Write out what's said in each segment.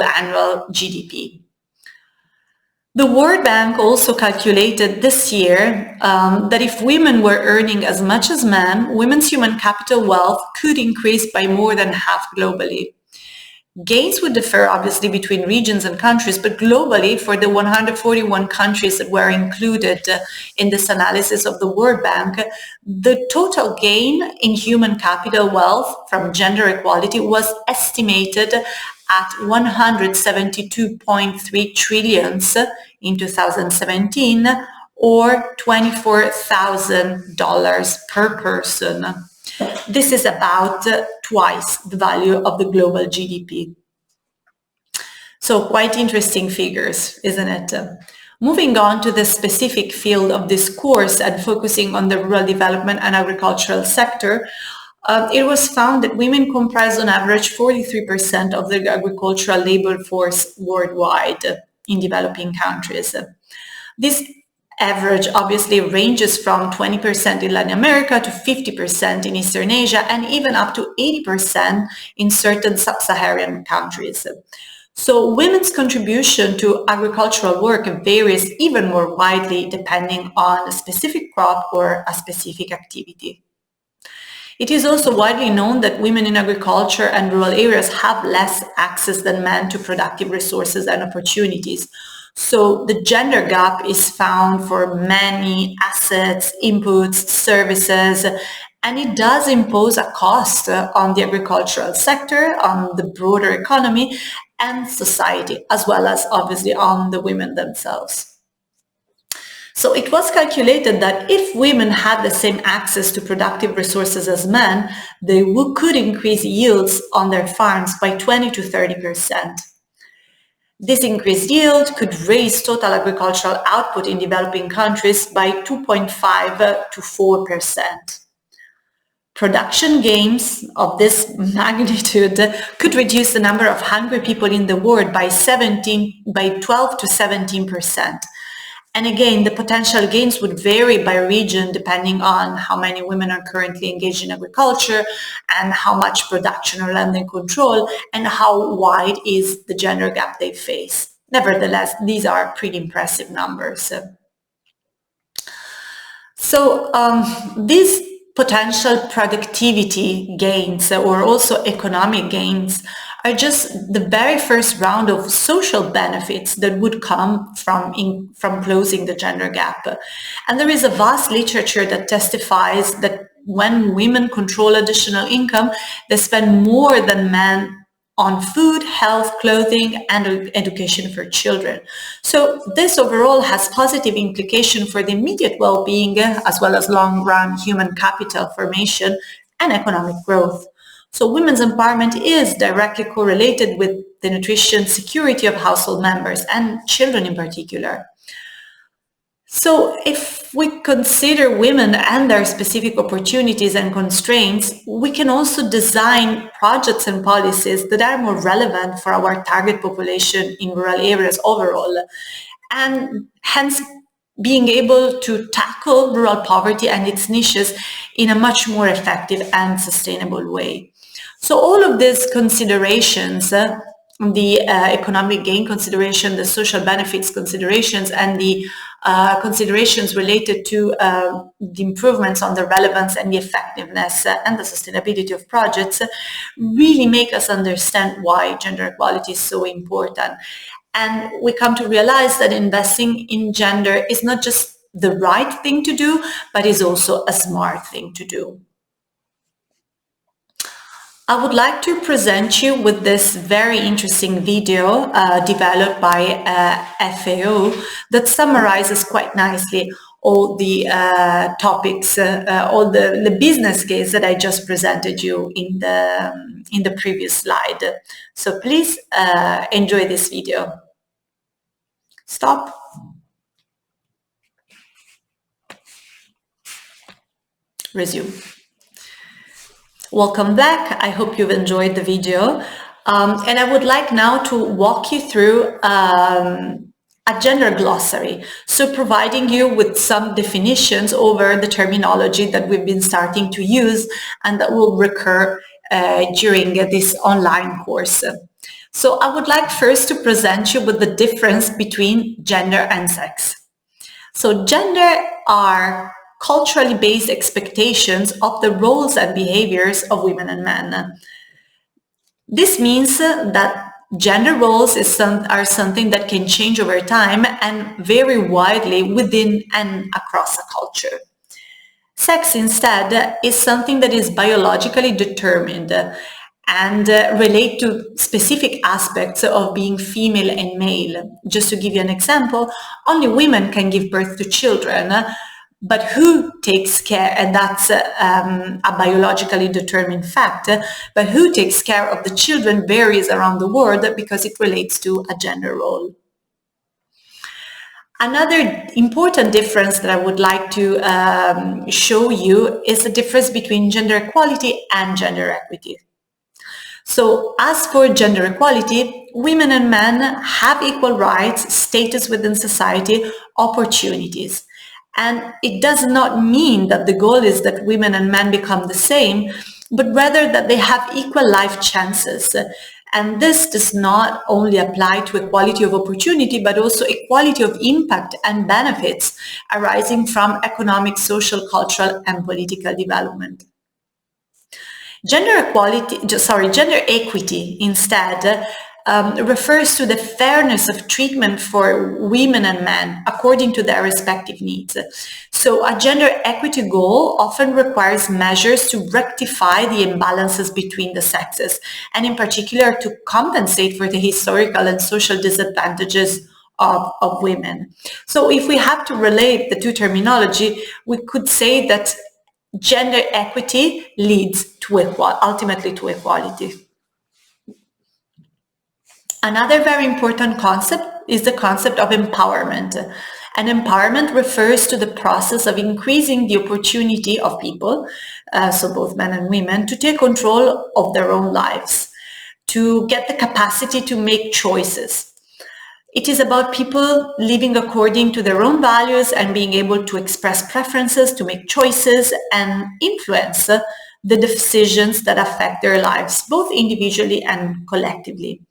annual GDP. The World Bank also calculated this year that if women were earning as much as men, women's human capital wealth could increase by more than half globally. Gains would differ obviously between regions and countries, but globally, for the 141 countries that were included in this analysis of the World Bank, the total gain in human capital wealth from gender equality was estimated at 172.3 trillions in 2017, or $24,000 per person. This is about twice the value of the global GDP. So quite interesting figures, isn't it? Moving on to the specific field of this course and focusing on the rural development and agricultural sector, it was found that women comprise on average 43% of the agricultural labor force worldwide in developing countries. This average obviously ranges from 20% in Latin America to 50% in Eastern Asia and even up to 80% in certain sub-Saharan countries. So women's contribution to agricultural work varies even more widely depending on a specific crop or a specific activity. It is also widely known that women in agriculture and rural areas have less access than men to productive resources and opportunities. So the gender gap is found for many assets, inputs, services, and it does impose a cost on the agricultural sector, on the broader economy and society, as well as obviously on the women themselves. So it was calculated that if women had the same access to productive resources as men, they could increase yields on their farms by 20 to 30%. This increased yield could raise total agricultural output in developing countries by 2.5 to 4%. Production gains of this magnitude could reduce the number of hungry people in the world by 12 to 17%. And again, the potential gains would vary by region depending on how many women are currently engaged in agriculture and how much production or land they control and how wide is the gender gap they face. Nevertheless, these are pretty impressive numbers. So these potential productivity gains or also economic gains are just the very first round of social benefits that would come from closing the gender gap. And there is a vast literature that testifies that when women control additional income, they spend more than men on food, health, clothing, and education for children. So this overall has positive implication for the immediate well-being as well as long-run human capital formation and economic growth. So women's empowerment is directly correlated with the nutrition security of household members and children in particular. So if we consider women and their specific opportunities and constraints, we can also design projects and policies that are more relevant for our target population in rural areas overall, and hence being able to tackle rural poverty and its niches in a much more effective and sustainable way. So all of these considerations, the economic gain consideration, the social benefits considerations, and the considerations related to the improvements on the relevance and the effectiveness and the sustainability of projects really make us understand why gender equality is so important. And we come to realize that investing in gender is not just the right thing to do, but is also a smart thing to do. I would like to present you with this very interesting video developed by FAO that summarizes quite nicely all the topics, all the business case that I just presented you in the previous slide. So please enjoy this video. Stop. Resume. Welcome back. I hope you've enjoyed the video. And I would like now to walk you through a gender glossary. So providing you with some definitions over the terminology that we've been starting to use and that will recur during this online course. So I would like first to present you with the difference between gender and sex. So gender are culturally based expectations of the roles and behaviors of women and men. This means that gender roles are something that can change over time and vary widely within and across a culture. Sex instead is something that is biologically determined and relate to specific aspects of being female and male. Just to give you an example, only women can give birth to children, but who takes care, and that's a biologically determined fact, but who takes care of the children varies around the world because it relates to a gender role. Another important difference that I would like to show you is the difference between gender equality and gender equity. So as for gender equality, women and men have equal rights, status within society, opportunities. And it does not mean that the goal is that women and men become the same, but rather that they have equal life chances. And this does not only apply to equality of opportunity, but also equality of impact and benefits arising from economic, social, cultural, and political development. Gender equity instead refers to the fairness of treatment for women and men according to their respective needs. So a gender equity goal often requires measures to rectify the imbalances between the sexes, and in particular to compensate for the historical and social disadvantages of women. So if we have to relate the two terminology, we could say that gender equity leads to ultimately to equality. Another very important concept is the concept of empowerment. And empowerment refers to the process of increasing the opportunity of people, so both men and women, to take control of their own lives, to get the capacity to make choices. It is about people living according to their own values and being able to express preferences, to make choices and influence the decisions that affect their lives, both individually and collectively.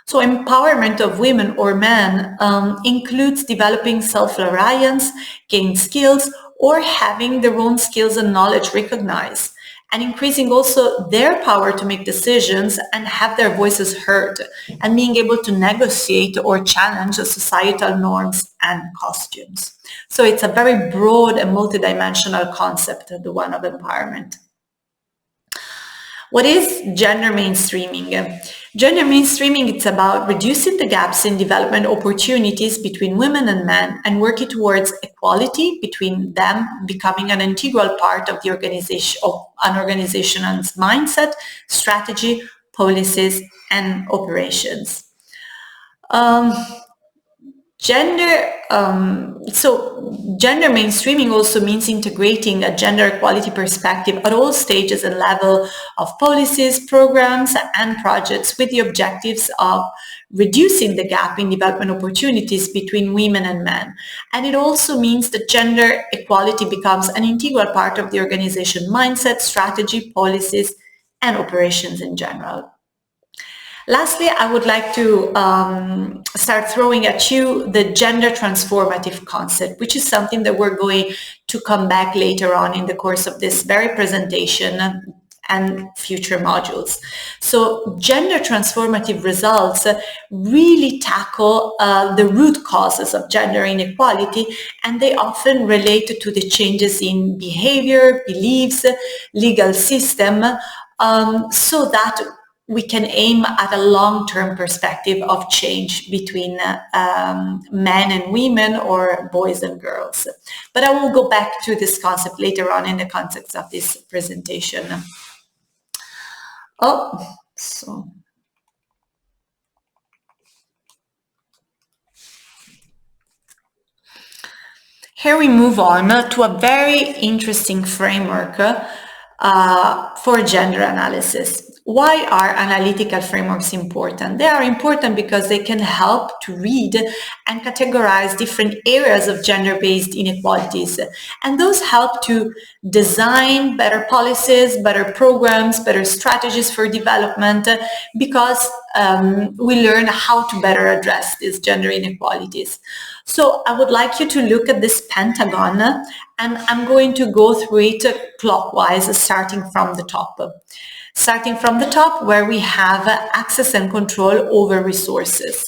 So empowerment of women or men includes developing self-reliance, gaining skills, or having their own skills and knowledge recognized, and increasing also their power to make decisions and have their voices heard, and being able to negotiate or challenge the societal norms and costumes. So it's a very broad and multidimensional concept, the one of empowerment. What is gender mainstreaming? Gender mainstreaming, it's about reducing the gaps in development opportunities between women and men and working towards equality between them, becoming an integral part of the organization, of an organization's mindset, strategy, policies, and operations. Gender mainstreaming also means integrating a gender equality perspective at all stages and level of policies, programs, and projects with the objectives of reducing the gap in development opportunities between women and men. And it also means that gender equality becomes an integral part of the organization mindset, strategy, policies, and operations in general. Lastly, I would like to start throwing at you the gender transformative concept, which is something that we're going to come back later on in the course of this very presentation and future modules. So gender transformative results really tackle the root causes of gender inequality, and they often relate to the changes in behavior, beliefs, legal system, so that we can aim at a long-term perspective of change between men and women or boys and girls. But I will go back to this concept later on in the context of this presentation. Here we move on to a very interesting framework for gender analysis. Why are analytical frameworks important? They are important because they can help to read and categorize different areas of gender-based inequalities. And those help to design better policies, better programs, better strategies for development, because we learn how to better address these gender inequalities. So I would like you to look at this pentagon, and I'm going to go through it clockwise, starting from the top. Starting from the top, where we have access and control over resources.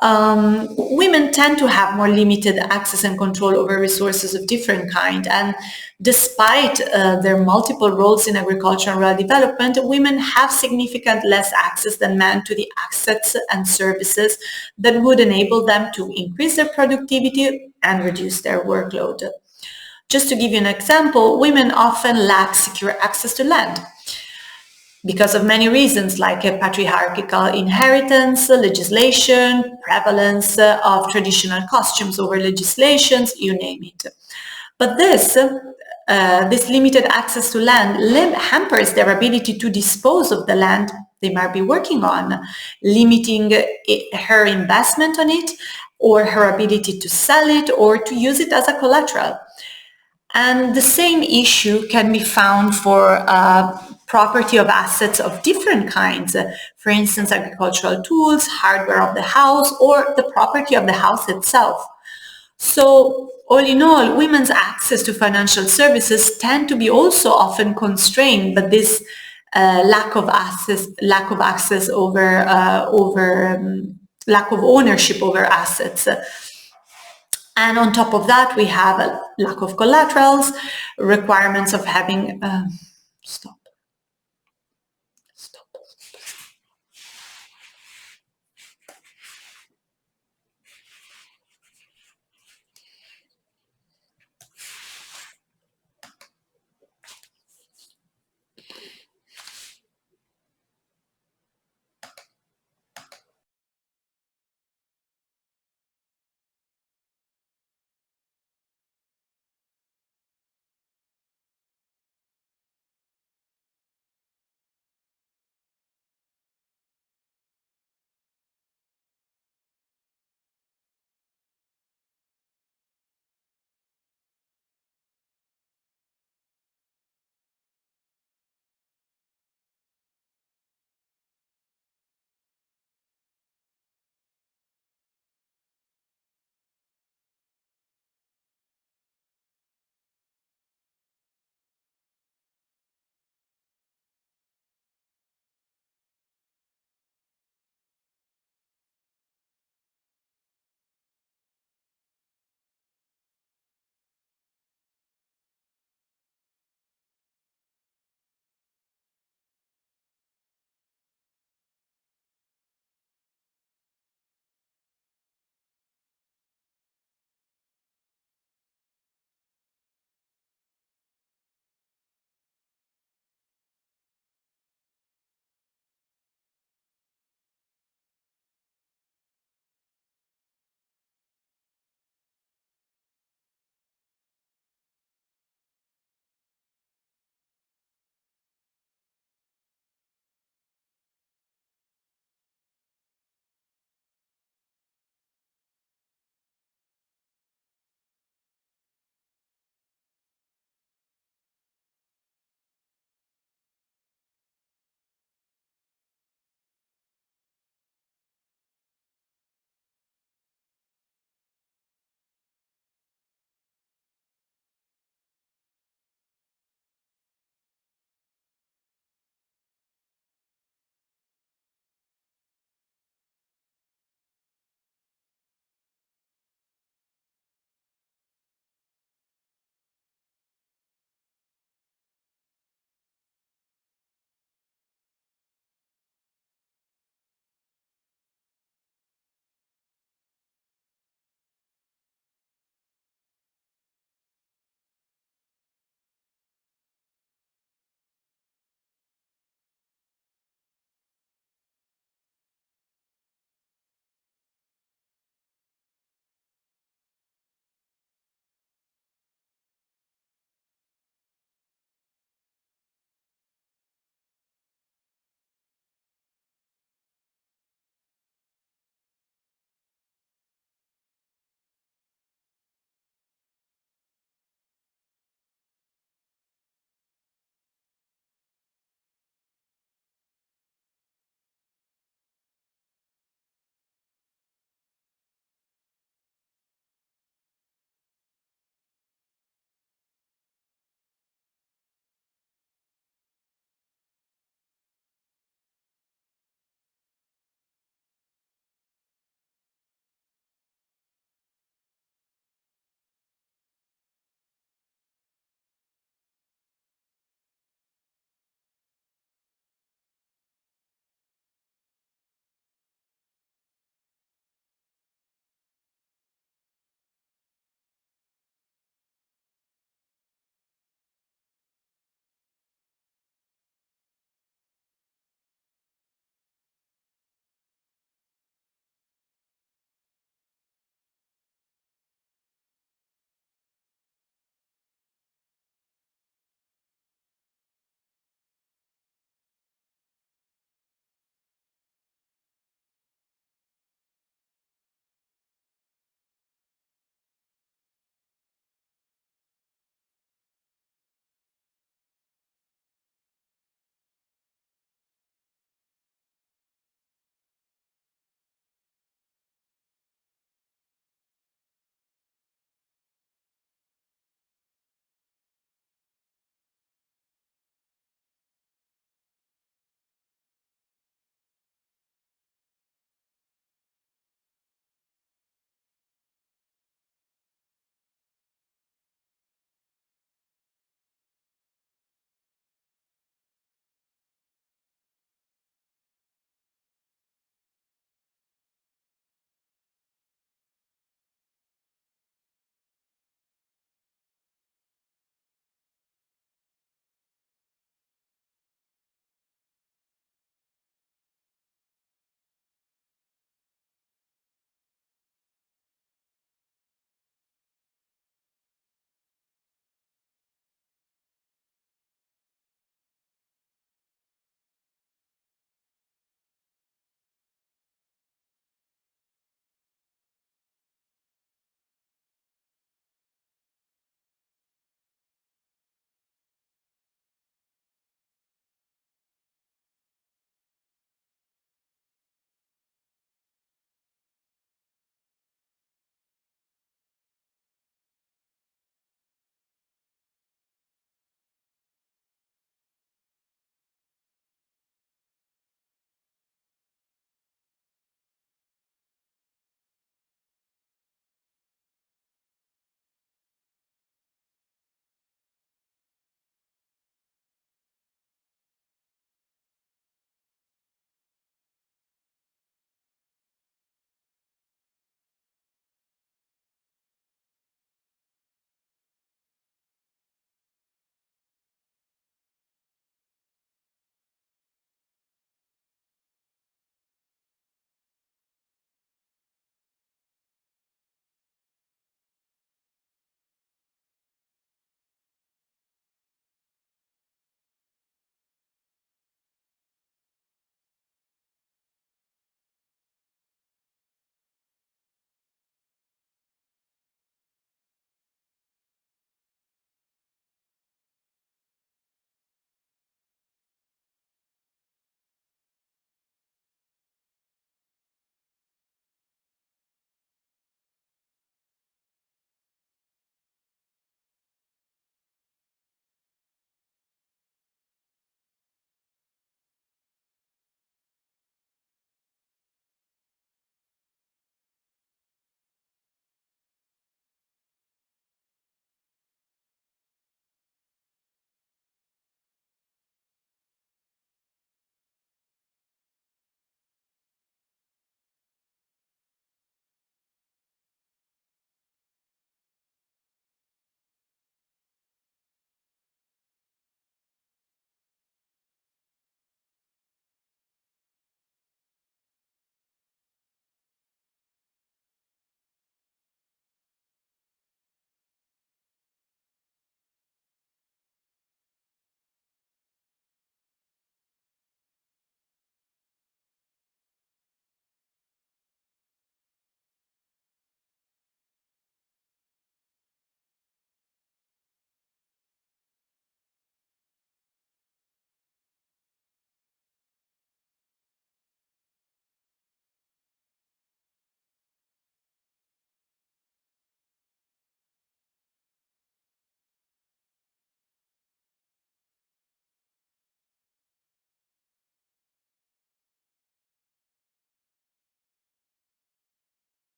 Women tend to have more limited access and control over resources of different kind, and despite their multiple roles in agriculture and rural development, women have significant less access than men to the assets and services that would enable them to increase their productivity and reduce their workload. Just to give you an example, women often lack secure access to land, because of many reasons, like a patriarchal inheritance, legislation, prevalence of traditional costumes over legislations, you name it. But this limited access to land hampers their ability to dispose of the land they might be working on, limiting her investment on it, or her ability to sell it or to use it as a collateral. And the same issue can be found for property of assets of different kinds. For instance, agricultural tools, hardware of the house, or the property of the house itself. So all in all, women's access to financial services tend to be also often constrained, but this lack of access over lack of ownership over assets. And on top of that, we have a lack of collaterals, requirements of having,